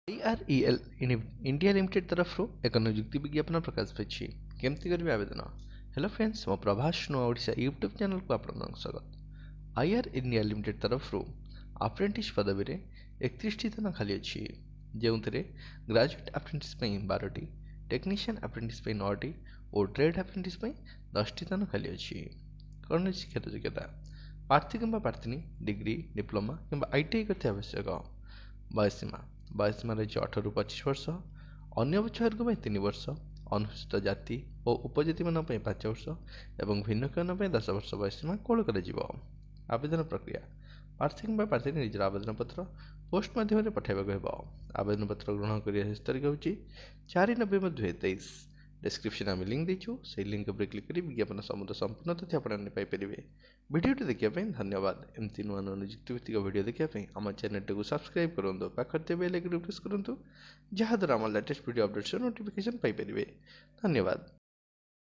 IREL India limited तरफ एक नियुक्ति विज्ञापन प्रकाश पाई केमती करेंगे आवेदन। हेलो फ्रेंड्स, मो प्रभास नुआओडिशा यूट्यूब चैनल को आपन स्वागत। आईआर इंडिया लिमिटेड तरफ अप्रेंटिस पदवी रे 31 स्थान खाली अच्छी, जो ग्रेजुएट अप्रेंटिस 12टी, टेक्नीशियन अप्रेंटिस 9टी और ट्रेड अप्रेंटिस 10टी स्थान खाली अच्छी। कौन शिक्षागत योग्यता प्रार्थी कि प्रार्थिनी डिग्री डिप्लोमा कि आईटीआई करते आवश्यक। बयसीमा रही 18 ରୁ 25 वर्ष, अन्य वर्ग 3 वर्ष, अनुसूचित जाति और उपजाति मान 5 वर्ष और भिन्नक्षम 10 वर्ष बयसीमा कोल कर। आवेदन प्रक्रिया प्रार्थी कि प्रार्थी निजर आवेदन पत्र पोस्ट माध्यम पठाइबा। आवेदन पत्र ग्रहण करने शेष तारीख हूँ 4 नवेम्बर 2023। डिस्क्रिप्शन में लिंक देचु, से लिंक पर क्लिक कर विज्ञापन समुद्र संपूर्ण तथ्य आपने पाइपर। वीडियो देखने धन्यवाद। एमती नुआ नुआ नियुक्ति भित्तिक वीडियो देखने आम चैनल को सब्सक्राइब करूँ, पाखे बेल आइकन प्रेस करूँ, जहाँद्वारा आम latest video updates notification Piper. धन्यवाद।